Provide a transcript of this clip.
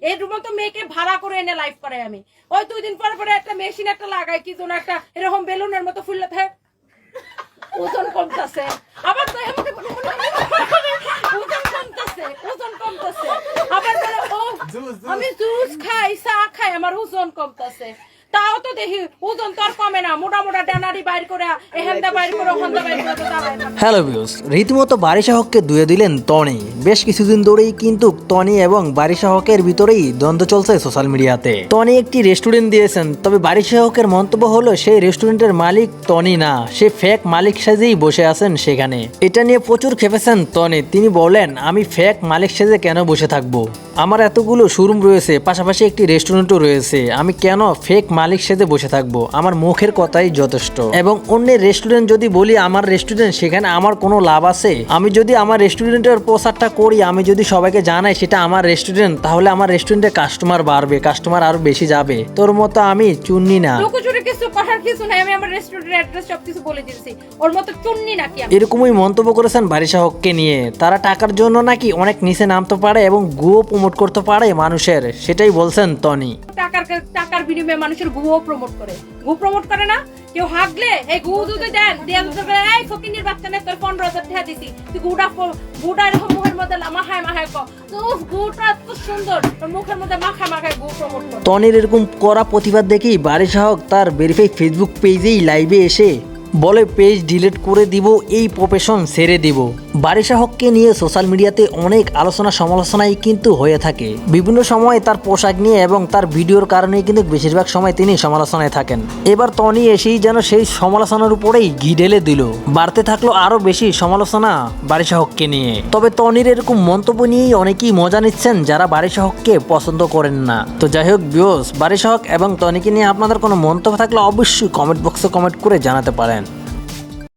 এই মতো মেয়েকে ভাড়া করে এনে লাইভ করাই আমি। ওই 2 দিন পরে একটা মেশিন একটা লাগাই, কি যেন একটা এরকম বেলুনের মতো ফুললে থাকে, ওজন কমতেছে। আবার তো আমাকে ওজন কমতেছে। আবার বলে ও আমি জুস খাই, চা খাই, আমার ওজন কমতেছে। তাও তো দেখি ওজন তো আর কমে না, মোটা মোটা ডানারি বাইর করে এহেন্দা বাইর করে হন্দা বাইর করে তো দাঁড়ায় না। হ্যালো ভিউস, রীতিমতো বারিশা হককে ধুয়ে দিলেন টনি। বেশ কিছুদিন ধরেই কিন্তু টনি এবং বারিশা হকের ভিতরেই দ্বন্দ্ব চলছে সোশ্যাল মিডিয়াতে। টনি একটি রেস্টুরেন্ট দিয়েছেন, তবে বারিশা হকের মন্তব্য হলো সেই রেস্টুরেন্টের মালিক টনি না, সে ফেক মালিক সাজেই বসে আছেন সেখানে। এটা নিয়ে প্রচুর খেপেছেন টনি। তিনি বলেন, আমি ফেক মালিক সাজে কেন বসে থাকবো? আমার এতগুলো শোরুম রয়েছে, পাশাপাশি একটি রেস্টুরেন্টও রয়েছে, আমি কেন ফেক মালিক সাজে বসে থাকবো? আমার মুখের কথাই যথেষ্ট। এবং অন্যের রেস্টুরেন্ট যদি বলি আমার রেস্টুরেন্ট, সেখানে আমার কোনো লাভ আছে? আমি যদি আমার রেস্টুরেন্টের প্রচারটা করি, আমি যদি সবাইকে জানাই সেটা আমার রেস্টুরেন্ট, তাহলে আমার রেস্টুরেন্টে কাস্টমার বাড়বে, কাস্টমার আরো বেশি যাবে। তোর মতো আমি চুন্নি না। কিছু করার কিছু নাই, আমি আমার রেস্টুরেন্টের অ্যাড্রেস সবকিছু বলে দিয়েছি। ওর মতো চুন্নি নাকি আমি? এরকমই মন্তব্য করেছেন বারিশা হককে নিয়ে। তারা টাকার জন্য নাকি অনেক নিচে নামতে পারে এবং গুও প্রমোট করতে পারে মানুষের, সেটাই বলছেন টনি। টাকার বিনিময়ে মানুষের গুও প্রমোট করে। গু প্রমোট করে না? কেউ হাগলে এই গু যদি দেন দিয়া যদি এই ফকিনির বাচ্চা না তোর 15,000 টাকা দিছি, তুই গুটা এরকম মুখের মধ্যে মাখায় কো তো গুটা এত সুন্দর, তোর মুখের মধ্যে মাখায় গু প্রমোট করে। টনির এরকম করা প্রতিবাদ দেখেই বারিশা হক তার ভেরিফাই ফেসবুক পেজেই লাইভে এসে বলে, পেজ ডিলিট করে দিব, এই প্রফেশন ছেড়ে দিব। বারিশা হককে নিয়ে সোশ্যাল মিডিয়াতে অনেক আলোচনা সমালোচনাই কিন্তু হয়ে থাকে। বিভিন্ন সময় তার পোশাক নিয়ে এবং তার ভিডিওর কারণেই কিন্তু বেশিরভাগ সময় তিনি সমালোচনায় থাকেন। এবার টনি এসেই যেন সেই সমালোচনার উপরেই ঘি ঢেলে দিল। বাড়তে থাকলো আরো বেশি সমালোচনা বারিশা হককে নিয়ে। তবে টনির এরকম মন্তব্য নিয়েই অনেকেই মজা নিচ্ছেন যারা বারিশা হককে পছন্দ করেন না। তো যাই হোক ভিউয়ার্স, বারিশা হক এবং টনিকে নিয়ে আপনাদের কোনো মন্তব্য থাকলে অবশ্যই কমেন্ট বক্সে কমেন্ট করে জানাতে পারেন।